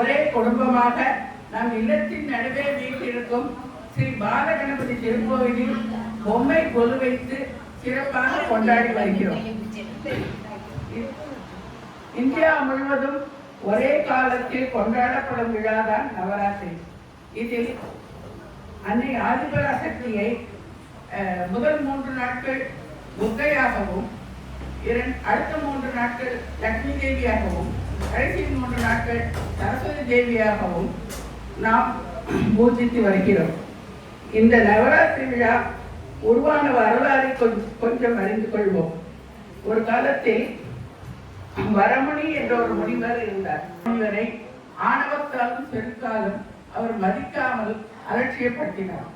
ஒரே குடும்பமாக நம் இல்லத்தின் நடுவே வீட்டிற்கும் ஸ்ரீ பாலகணபதி திருக்கோவிலில் பொம்மை கொலு வைத்து சிறப்பாக கொண்டாடி வருகிறோம். இந்தியா முழுவதும் ஒரே காலத்தில் கொண்டாடப்படும் விழாதான் நவராத்திரி. இதில் அன்னை ஆதிபராசக்தியை முதல் 3 நாட்கள் துர்க்கையாகவும், அடுத்த 3 நாட்கள் லட்சுமி தேவியாகவும், கடைசி 3 நாட்கள் சரஸ்வதி தேவியாகவும் நாம் பூஜித்து வருகிறோம். இந்த நவராத்திரி விழா உருவான வரலாறை கொஞ்சம் அறிந்து கொள்வோம். ஒரு காலத்தில் வரமுனி என்ற ஒரு முனிவர் இருந்தார். முனிவரை ஆணவத்தாலும் செருக்காலும் அவர் மதிக்காமல் அலட்சியப்படுத்தினார்.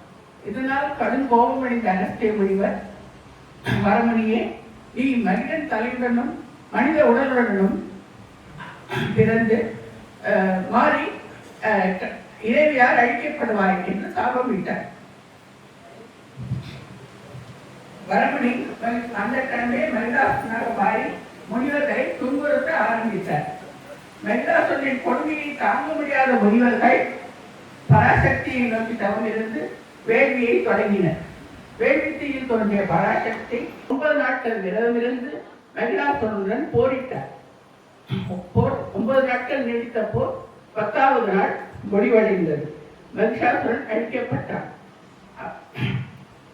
இதனால் கடும் கோபமடைந்த அகஸ்திய முனிவர், வரமுனியே, நீ மனிதன் தலையுடனும் மனித உடலுடனும் பிறந்து மாறி இறைவியால் அழிக்கப்படுவாய் என்று சாபமிட்டார். வரமுனி அந்த கண்டே மனிதாசனாக மாறி முனிவர்களை துன்புறுத்த ஆரம்பித்தார். மனிதாசனின் கொடுமையை தாங்க முடியாத முனிவர்கள் பராசக்தியை நோக்கி தவமிருந்து வேள்வியை தொடங்கினர். வேள்வித்தீயில் தோன்றிய பராசக்தி 9 நாட்கள் விரதமிருந்து மகிஷாசுரனுடன் போரிட்டார். 9 நாட்கள் நீடித்த போர் 10வது நாள் முடிவடைந்தது. மகிஷாசுரன் அழிக்கப்பட்டார்.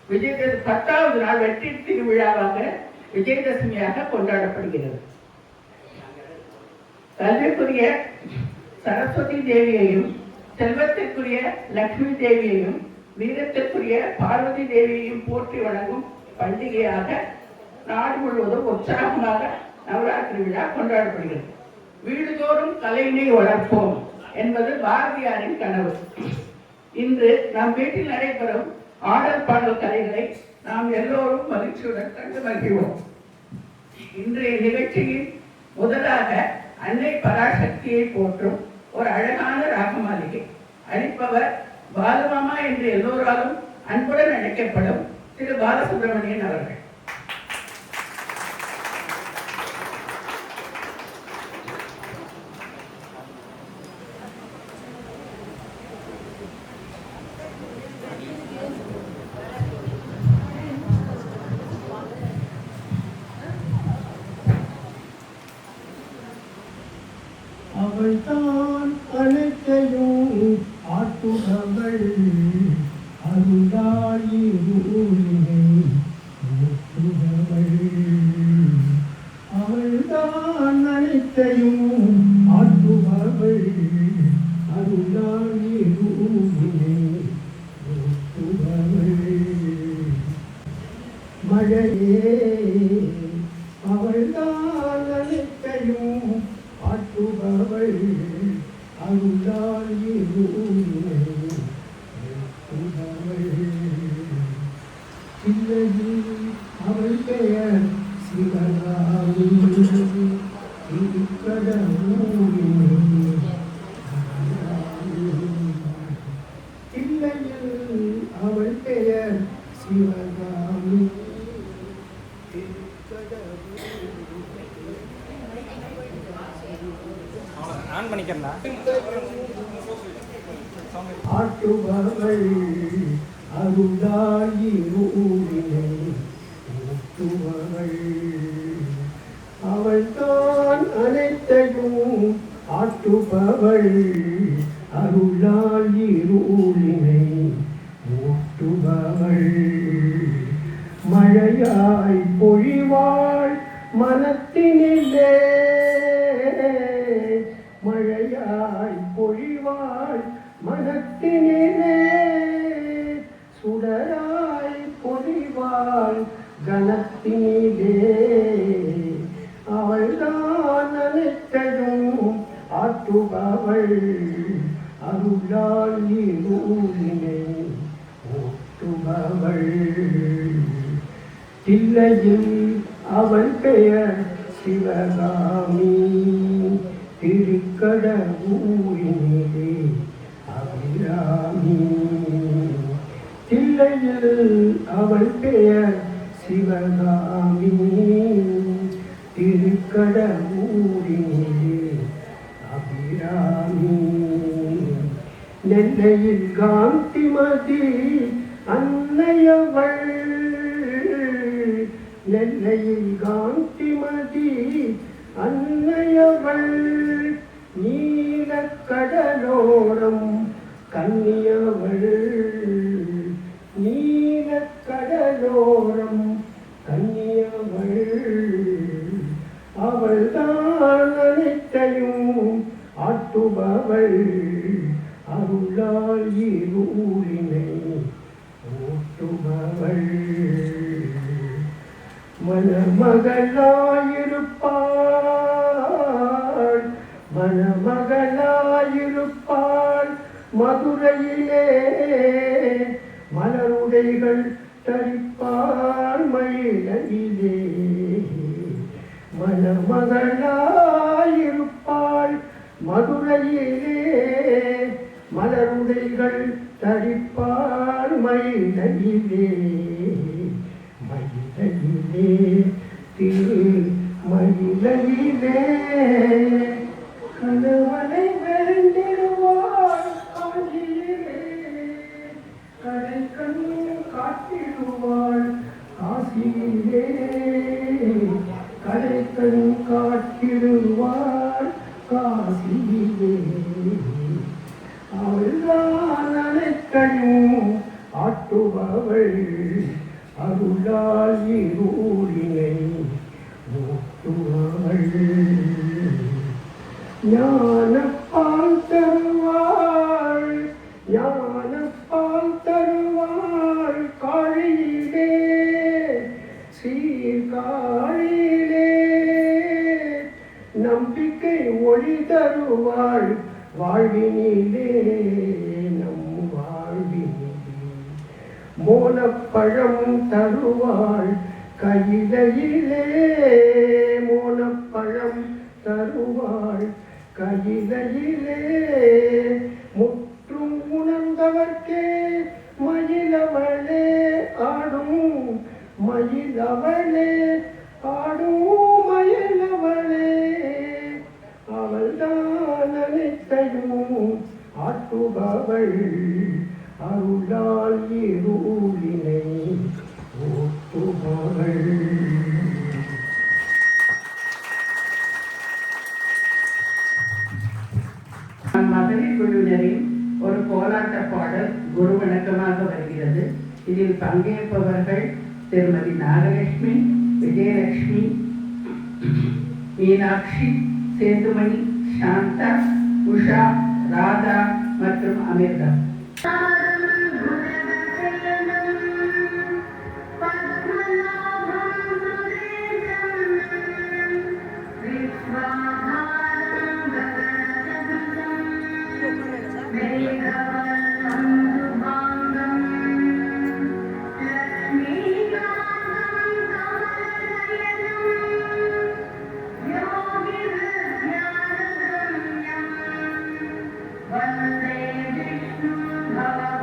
10வது நாள் வெற்றி திருவிழாவாக விஜயதசமியாக கொண்டாடப்படுகிறது. கல்விக்குரிய சரஸ்வதி தேவியையும், செல்வத்திற்குரிய லட்சுமி தேவியையும், வீரத்திற்குரிய பார்வதி தேவியையும் போற்றி வழங்கும் பண்டிகையாக நாடு முழுவதும் உற்சாகமாக நவராத்திரி விழா கொண்டாடப்படுகிறது. வீடுதோறும் கலையினை வளர்ப்போம் என்பது பாரதியாரின் கனவு. இன்று நம் வீட்டில் நடைபெறும் ஆடல் பாடல் கலைகளை நாம் எல்லோரும் மகிழ்ச்சியுடன் கண்டு மகிழ்வோம். இன்றைய நிகழ்ச்சியில் முதலாக அன்னை பராசக்தியை போற்றும் ஒரு அழகான ராகமாளிகை அளிப்பவர் பாலுமாமா என்று எல்லோராலும் அன்புடன் அழைக்கப்படும் திரு பாலசுப்ரமணியன் அவர்கள். அவள்தான் அனைத்தையும் ஆட்டுபவள், அருளாயி ஊரினை ஊற்றுபவள். அவள்தான் அனைத்தையும் ஆட்டுபவள், அருளாயி ஊரினை ஊற்றுபவள். மழையே அவள்தான் அனைத்தையும் ஆட்டுபவள், அருளாயி ஊரினை ஊற்றுபவள். இல்லையில் அவள் பெயர் சிவகாமி, திருக்கடவுரினை. இல்லையில் அவள் பெயர் சிவகாமி, ஆட்டுபவள், அருளாயி ஊரினை ஊற்றுபவள். அவள் தான் அனைத்தையும் ஆட்டுபவள், அருளாயி ஊரினை ஊற்றுபவள். மழையாய் பொழிவாள் மனத்தினிலே, மழையாய் பொழிவாள் மனத்தினிலே, சுடராய் பொழிவாள் கனத்தினிலே. அவள்தான் அனைத்தையும் ஆட்டுபவள், அருளாயி ஊரினை ஊற்றுபவள். தில்லையில் அவள் பெயர் சிவகாமி, திருக்கடவுரினிலே அபிராமி. தில்லையில் அவள் பெயர் சிவகாமி, திருக்கடவுரினிலே அபிராமி. நெல்லையில் காந்திமதி அன்னையவள், நெல்லையில் காந்திமதி அன்னையவள், நீலக்கடலோரம் கன்னியவள், நீலக்கடலோரம் கன்னியவள், அவள்தான் அனைத்தையும் ஆட்டுபவள், அருளால் இருளினை ஓட்டுபவள், மணமகளாயிருப்பாள், மணமகளாயிருப்பாள், மதுரையிலே மலருடைகள் தரிப்பாள் மயிலையிலே, மணமகளாயிருப்பாள், மதுரையிலே மலருடைகள் தரிப்பாள் மயிலையிலே, மயிலையிலே திரு மயிலையிலே கணவனை வேண்டிடுவாள் காஞ்சியிலே, கடைக்கண் காட்டிடுவாள் காசியிலே, கடைக்கண் காட்டிடுவாள் காசியிலே, அவள்தான் அனைத்தையும் ஆட்டுபவள், அருளால் இருளினை ஓட்டுபவள், ஞானப்பால் தருவாள், ஞானப்பால் தருவாள் காழியிலே, சீர்காழியிலே நம்பிக்கை ஒளி தருவாள் வாழ்வினிலே, நம் வாழ்வினிலே மோனப்பழம் தருவாள் கையிலையிலே, மோனப்பழம் தருவாள் கையிலையிலே, முற்றும் உணர்ந்தவர்க்கே மயிலவளே ஆடும், மயிலவளே ஆடும் மயிலவளே, அவள்தான் அனைத்தையும் ஆட்டுபவள், அருளால் இருளினை ஓட்டுபவள். மகளிர் குழுவினரின் ஒரு கோலாட்ட பாடல் குரு வணக்கமாக வருகிறது. இதில் பங்கேற்பவர்கள் திருமதி நாகலட்சுமி, விஜயலட்சுமி, மீனாட்சி, சேதுமணி, சாந்தா, உஷா, ராதா மற்றும் Amrita. Vande Vishnu Bhava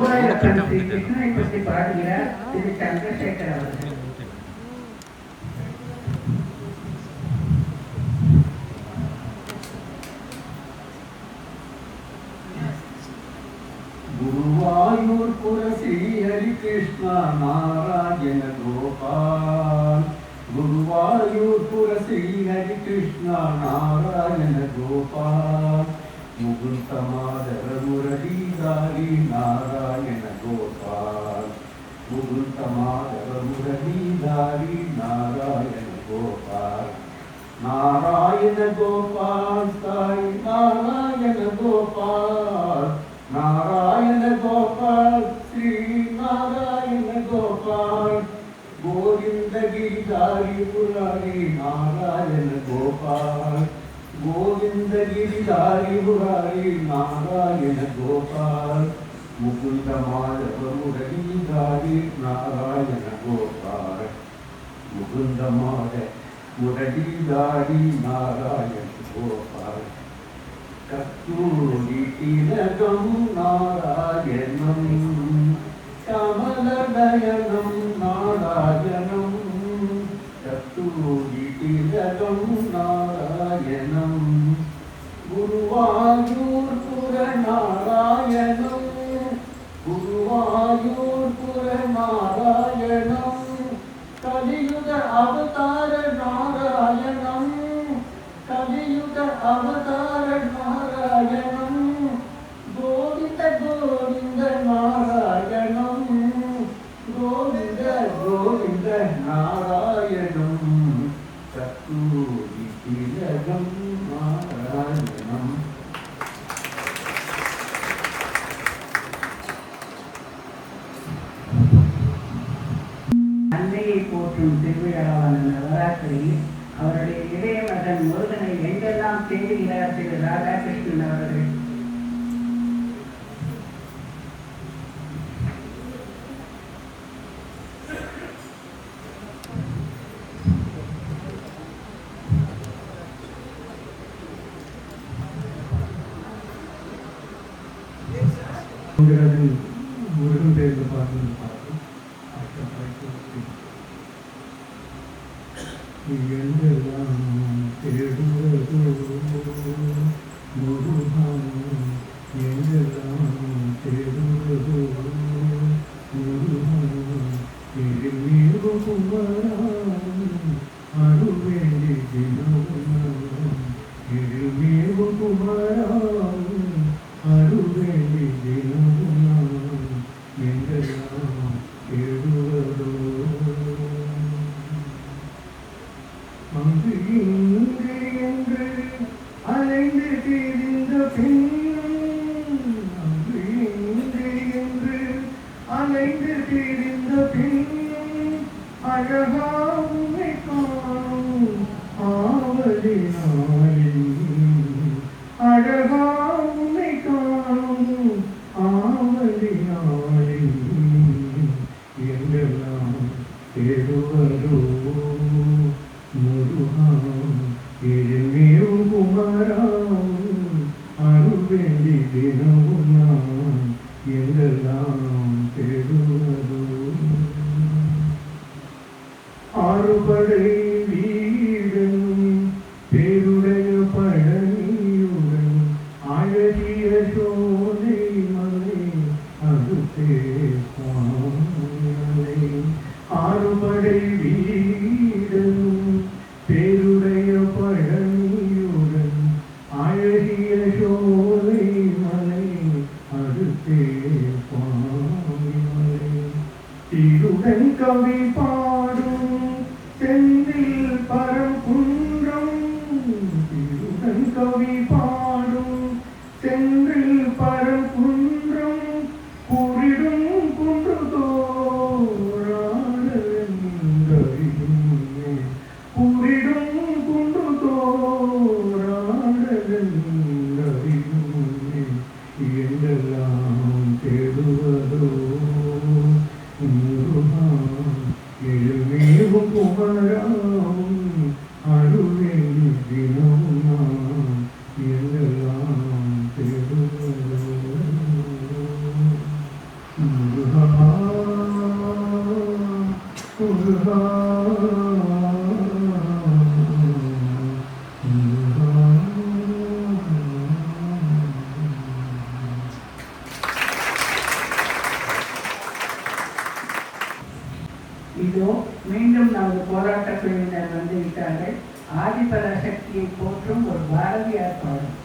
Guruvayurappan Sri கிருஷ்ணனை பற்றி பாடுகிறார் திரு சந்திரசேகர் அவர்கள். गुरुवायूर श्री हरि कृष्ण नारायण गोपाल गुरुवायूर श्री हरि कृष्ण नारायण गोपाल मुकुंद माधव मुरलीधारी नारायण गोपाल मुकुंद माधव मुरलीधारी नारायण गोपाल नारायण गोपाल साई नारायण गोपाल नारायण गोपाल श्री नारायण गोपाल गोविंद गिरिधारी मुरारी नारायण गोपाल गोविंद गिरिधारी मुरारी नारायण गोपाल मुकुंद माधव मुरलीधारी नारायण गोपाल मुकुंद माधव मुरलीधारी नारायण गोपाल कस्तूरी तिलकं नारायणं कमलनयनं नारायणं कस्तूरी तिलकं नारायणं गुरुवायूरपुर नारायणं गुरुवायूरपुर नारायणं कलियुग अवतार नारायणं कलियुग अवतार नारायणं गोविंद गोविंद नारायणं गोविंद गोविंद नारायणं कस्तूरी तिलकं नारायणं அன்னையை போற்றும் திருவிழாவான நவராத்திரியில் அவருடைய இளைய மகன் முருகனை எங்கெல்லாம் தேடுகிறார் திரு ராதாகிருஷ்ணன் அவர்கள். முருகன் பேரில் பார்த்து எங்கெல்லாம் தேடுவதோ முருகன் எங்கெல்லாம் தேடுவதோ முருகன் திருமீறு குமரா அருவேண்டி தினமும் திருமீறு குமரா அருவேண்டி தினமும் எங்கெல்லாம் தேடுவதோ அங்கு இங்கு என்று அலைந்து திரிந்த பின் அங்கு இங்கு என்று அலைந்து திரிந்த பின் அழகாவுமை காணும் ஆவலினாலின் அழகாவுமை காணும் ஆவலினாலின் எங்கெல்லாம் தேடுவதோ முருகன் எழுமேவும் குமராம் அருவேண்டி தினமும் நான் எங்கெல்லாம் தேடுவதோ ஆறுபடை வீடன் பேருடைய பழனியுடன் அழகிய சோலை மலை அது தேலை ஆறுபடை வீடன் பேருடைய பழனியுடன் அழகிய சோலை மலை அது தேலை திருடன் கவி பாடும் செந்தில் பரங்குன்றம் திருடன் கவி பாடும் செந்தில் பரங்குன்றம் குறிடும் குன்று தோராடறியுமே குறிடும் குன்று தோராடறியுமே எங்கெல்லாம் தேடுவதோ முருகன் எழுமேவும் குமராம் அருவேண்டி தினமும் நான் எங்கெல்லாம் தேடுவதோ இதோ மீண்டும் நமது போராட்ட குழுவினர் வந்து விட்டார்கள். ஆதிபராசக்தியை போற்றும் ஒரு பாரதியார் பாடல்.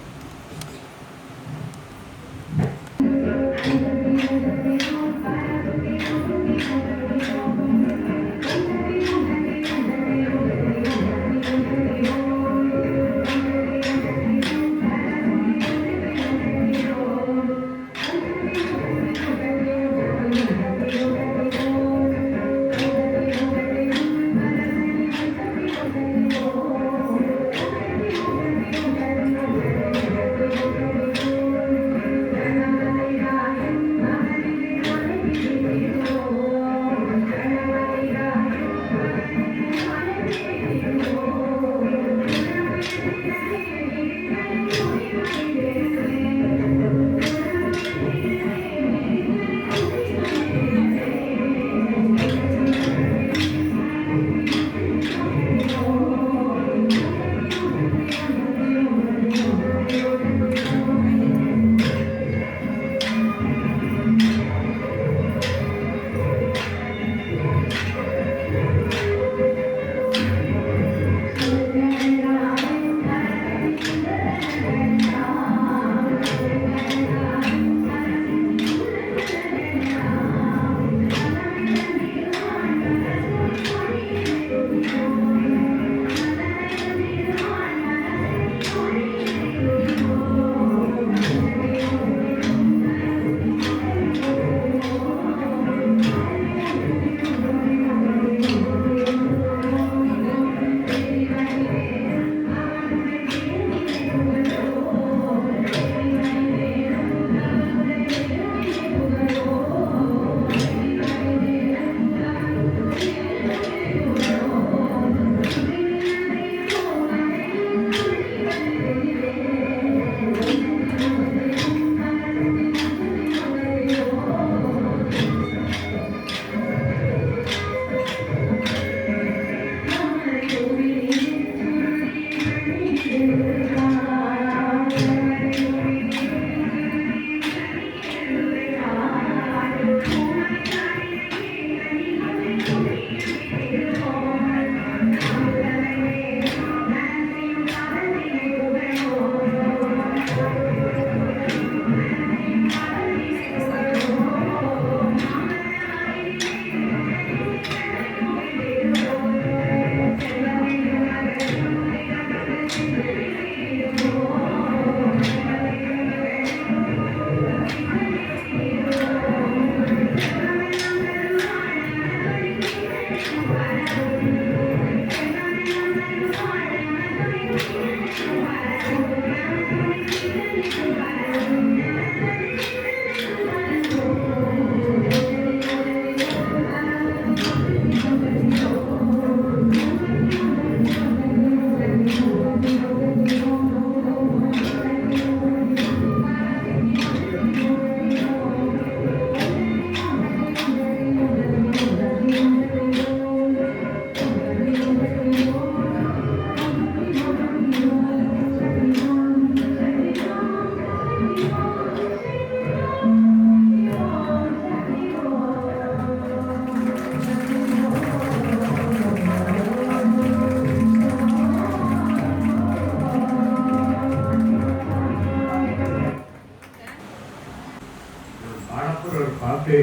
பாட்டு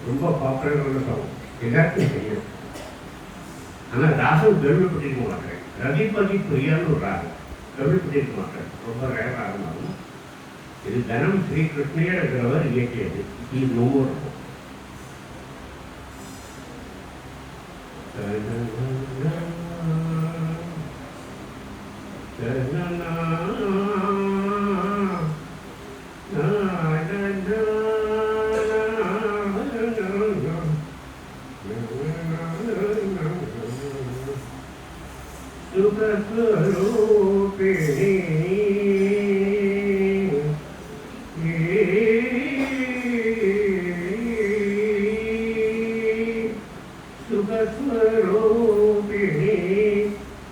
ரொம்ப பாப்புலரான சாங், எல்லாருக்கும் தெரியும். ஆனால் ராகம் கேள்விப்பட்டிருக்க மாட்டேன். ரதிபதி பிரியான்னு ஒரு ராகம் கேள்விப்பட்டிருக்க மாட்டேன். ரொம்ப ரேர் ராகமாகும். இது தனம் ஸ்ரீ கிருஷ்ணயர் இயக்கியது. இது ரொம்ப இருக்கும்.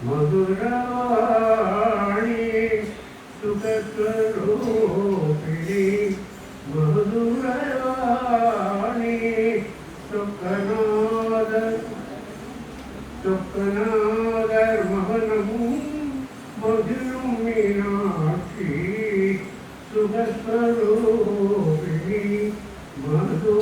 Mother, சொக்கநாதர் மகனமும் மகிழும் மீனாட்சி சுகஸ்வரூபிணி மதுரவாணி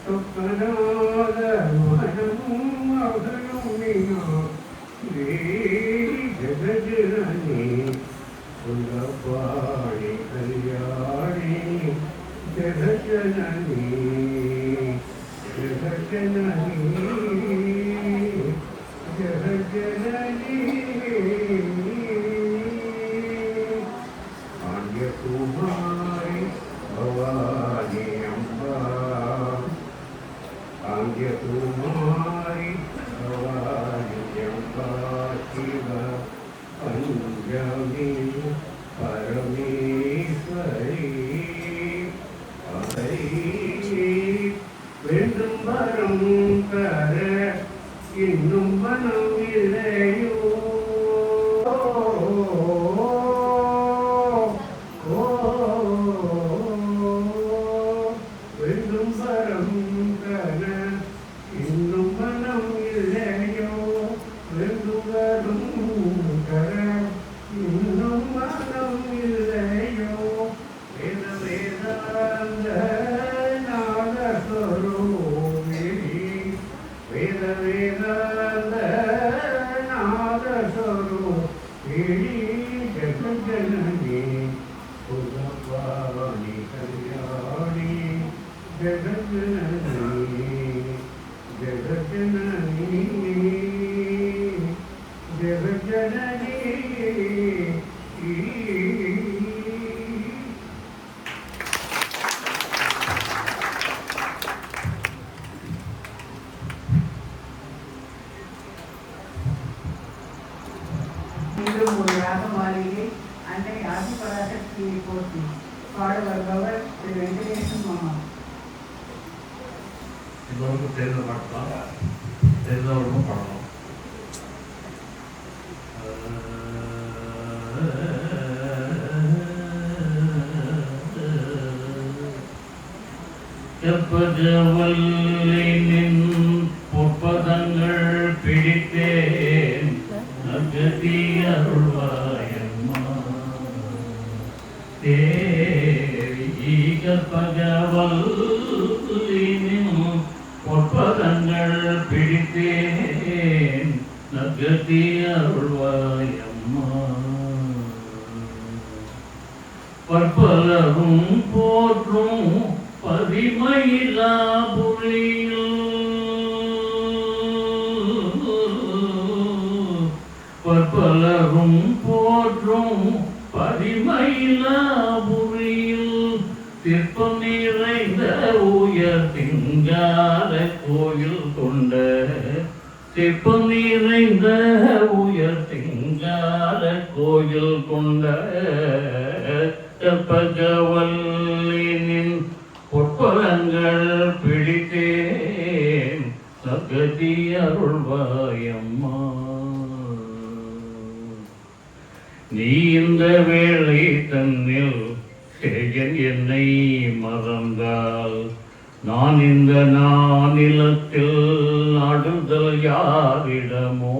சொக்கநாதர் மகனமும் மகிழும் மீனாட்சி ஜெகஜனனி சுந்தரபாணி கல்யாணி ஜெகஜனனி ஜெகஜனனி ஜெகஜனனி பாண்டியகுமாரி பவானி அம்பா பாண்டியகுமாரி பவானி அம்பா சிவ பஞ்சமி பரமேஸ்வரி வேண்டும் வரம் தர இன்னும் மனம் இல்லையோ வேண்டும் வரம் தர இன்னும் மனம் இல்லையோ வேண்டும் வரம் தர இன்னும் மனம் இல்லையோ வேத வேதாந்த நாதஸ்வரூபிணி வேத வேதாந்த நாதஸ்வரூபிணி ஜெகஜனனி சுகபாணி கல்யாணி ஜெகஜனனி ஜெகஜனனி ஜெகஜனனி மீண்டும் ஒரு ராக மாளிகை அன்னை ஆதிபராசக்தியை போற்றி பாட வருபவர் திரு வெங்கடேசன் மாமா. எல்லோருக்கும் தெரிந்த பாட்டு தான், தெரிந்தவர்களும் பாடணும். எப்பதவல்லின் பொற்பதங்கள் பிடித்தேன் நகதி அருள்வாயம்மா தேவீக பகவல்லின் பொற்பதங்கள் பிடித்தேன் நகதி அருள்வாயம்மா பற்பலரும் போற்றும் பதிமயிலாபுரியில் பற்பலரும் போற்றும் பதிமயிலாபுரியில் சிற்பம் நிறைந்த உயர் திங்கார கோயில் கொண்ட சிற்பம் நிறைந்த உயர் திங்கார கோயில் கொண்ட கற்பகவல்லினின் பொற்பலங்கள் பிடித்தேன் சகதி அருள்வாயம்மா நீ இந்த வேளை தன்னில் செய்யன் என்னை மறந்தால் நான் இந்த நானிலத்தில் நாடுதல் யாரிடமோ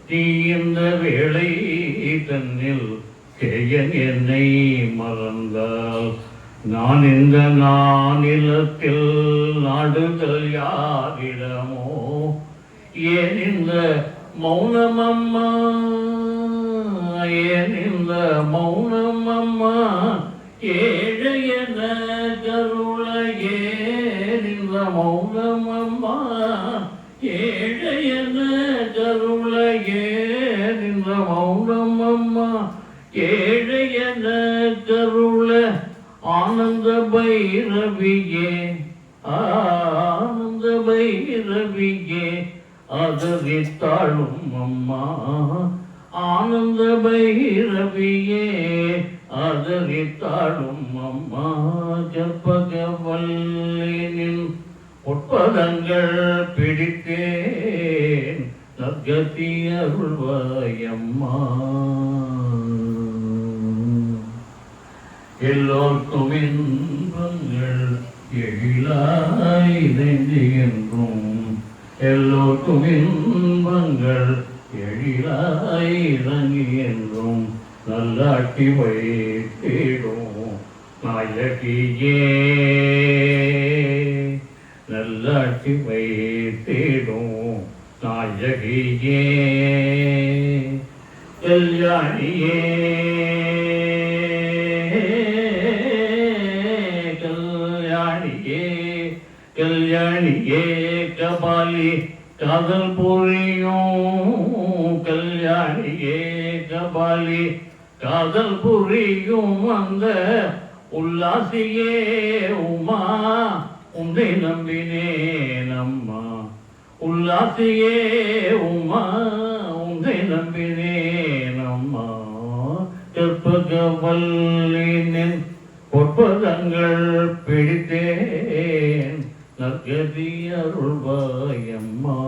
நீ இந்த வேளை தன்னில் செய்யன் என்னை மறந்தால் நான் இந்த நானிலத்தில் நாடுதல் யாரிடமோ ஏன் இந்த மௌனமம்மா ஏன் இந்த மௌனமம்மா ஏழையன கருள ஏன் இந்த மௌனமம்மா ஏழையன கருள ஏன் இந்த மௌனமம்மா ஏழையன கருள ஆனந்த பைரவியே ஆனந்த பைரவியே அதரித்தாளும் அம்மா ஆனந்த பைரவியே அதரித்தாளும் அம்மா கற்பகவல்லினின் பொற்பதங்கள் பிடித்தேன் சத்கதி அருள்வாயம்மா எல்லோருக்கும் இன்பங்கள் எழிலாய் நெஞ்சு என்றும் எல்லோருக்கும் இன்பங்கள் எழிலாய் இறங்கி என்றும் நல்லாட்சி வைத்திடும் நாயகியே நல்லாட்சி வைத்திடும் நாயகியே கல்யாணியே கல்யாணியே கல்யாணியே கபாலி காதல் புரியும் கல்யாணியே கபாலி காதல் புரியும் அந்த உல்லாசியே உமா உன்னை நம்பினேன் அம்மா உல்லாசியே உமா உன்னை நம்பினேன் அம்மா கற்பகவல்லினின் பொற்பதங்கள் பிடித்தேன் நற்கதி அருள்வாயம்மா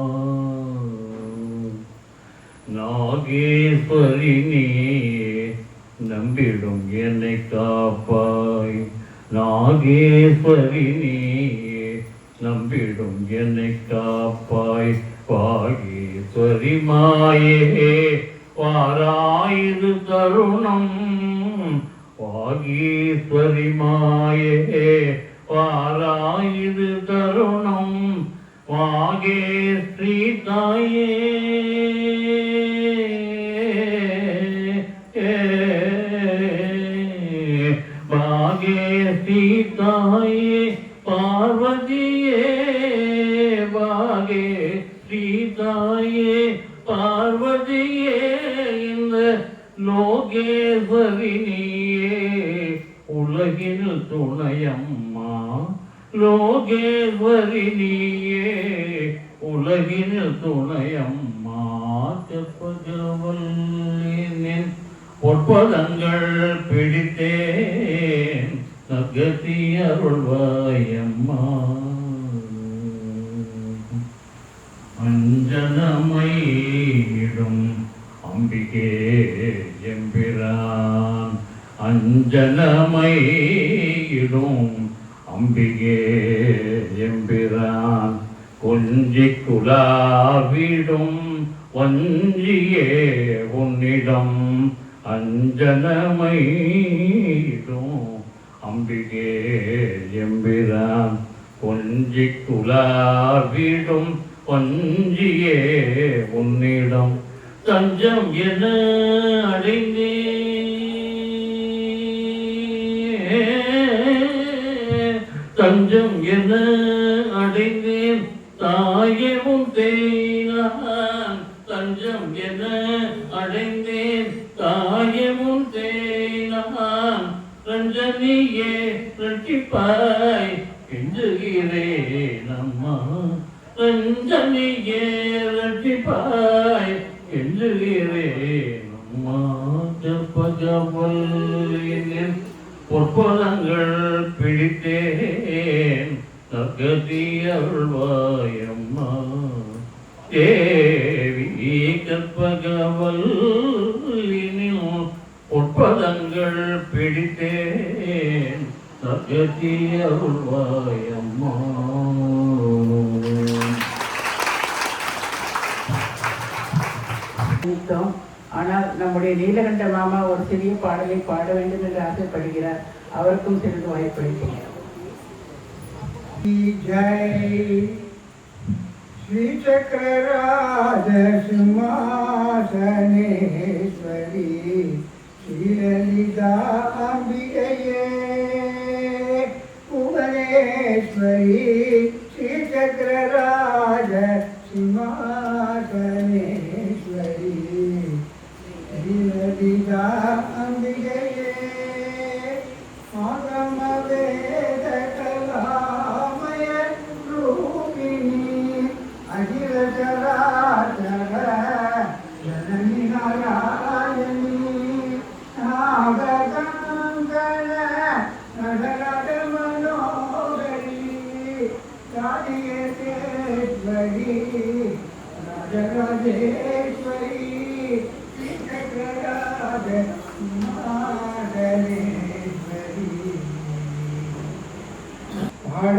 நாகேஸ்வரி நீ நம்பிடும் என்னை காப்பாய் நாகேஸ்வரி நீ நம்பிடும் என்னை காப்பாய் வாகேஸ்வரி மாயே வாராயுது தருணம் வாகீஸ்வரி மாயே வாராயுது தருணம் வாகே ஸ்ரீ தாயே வாகே ஸ்ரீ தாயே பார்வதியே வாகே ஸ்ரீ தாயே பார்வதியே இந்த லோகேஸ்வரி நீயே உலகில் துணையம்மா லோகேஸ்வரி நீயே உலகில் துணையம்மா கற்பகவல்லினின் பொற்பதங்கள் பிடித்தேன் நற்கதி அருள்வாயம்மா அஞ்சனமையிடும் அம்பிகே எம்பிரான் அஞ்சனமையிடும் அம்பிகே எம்பிரான் கொஞ்சி குலாவிடும் வஞ்சியே உன்னிடம் அஞ்சனமையிடும் அம்பிகே எம்பிரான் கொஞ்சி குலாவிடும் வஞ்சியே உன்னிடம் தஞ்சம் என அடைந்தே தஞ்சம் என அடைந்தேன் தாயவும் தேனான் தஞ்சம் என அடைந்தேன் தாயவும் தேனான் ரஞ்சனியே ரட்சிப்பாய் கெஞ்சுகிறேன் அம்மா ரஞ்சனியே ரட்சிப்பாய் கெஞ்சுகிறேன் அம்மா கற்பகவல்லினின் பொற்பதங்கள் பிடித்தேன் நற்கதி அருள்வாயம்மா தேவி கற்பகவல்லினின் பொற்பதங்கள் பிடித்தேன் நற்கதி அருள்வாயம்மா ஆனால் நம்முடைய நீலகண்ட மாமா ஒரு சிறிய பாடலை பாட வேண்டும் என்று ஆசைப்படுகிறார். அவருக்கும் சிறிது வாய்ப்பளிக்கிறேன். ஜெய் ஸ்ரீ சக்கரராஜ சிம்மாசனேஸ்வரி ஸ்ரீலலிதா அம்பிகையே புவனேஸ்வரி ஸ்ரீ சக்கரராஜ சிம்மாசனேஸ்வரி ஸ்ரீலலிதா அம்பிகையே ஆகம வேத கலாமய ரூபிணி அகில சராச்சர ஜனனி நாராயணி நாககங்கண நடனட மனோகரி ராஜேஸ்வரி ராஜராஜேஸ்வரி சக்கரராஜ மாதனேஸ்வரி பாட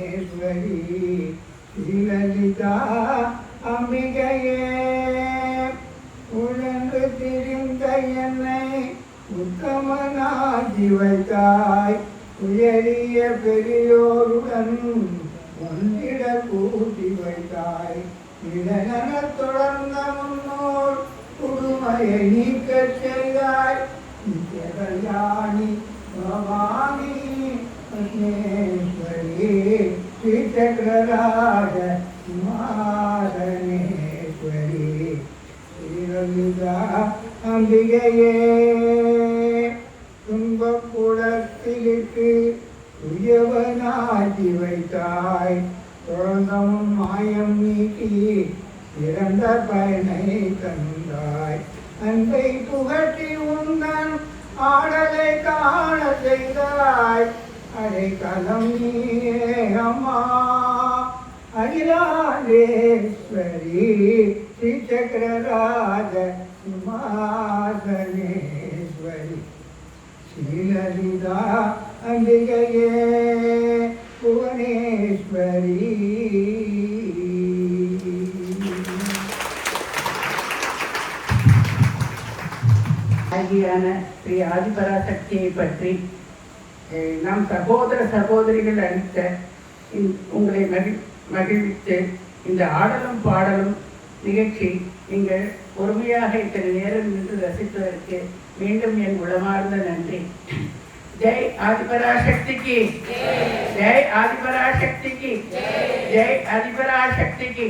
புவனேஸ்வரி ஸ்ரீலலிதா அம்பிகையே உழன்று திரிந்த என்னை உத்தமனாகி வைத்தாய் உயரிய பெரியோருடன் ஒன்றிட கூட்டி வைத்தாய் இடனென தொடர்ந்த முன்னோர் புதுமையை நீக்கச் செய்தாய் நித்யகல்யாணி பவானி பத்மேஸ்வரி ஸ்ரீசக்கரராஜ மாதனேஸ்வரி ஸ்ரீலலிதா அம்பிகையே துன்பப்புலத்திலிட்டு உயவனாகி வைத்தாய் தொடர்ந்தமும் மாயம் நீக்கி இறந்த பயனை தந்தாய் அன்பை புகட்டி உந்தன் ஆடலை காண செய்தாய் அரை கலம் நீயே அம்மா அகிலாண்டேஸ்வரி ஸ்ரீசக்கரராஜ சிம்மாசனேஸ்வரி ஸ்ரீலலிதா அம்பிகையே புவனேஸ்வரி. ஆகியான ஸ்ரீ ஆதிபராசக்தியை பற்றி நம் சகோதர சகோதரிகள் அளித்த உங்களை மகிழ்வித்து இந்த ஆடலும் பாடலும் நிகழ்ச்சி நீங்கள் பொறுமையாக இத்தனை நேரம் நின்று ரசித்ததற்கு மீண்டும் என் உளமார்ந்த நன்றி. ஜெய் ஆதிபராசக்திக்கு, ஜெய் ஆதிபராசக்திக்கு, ஜெய் ஆதிபராசக்திக்கு.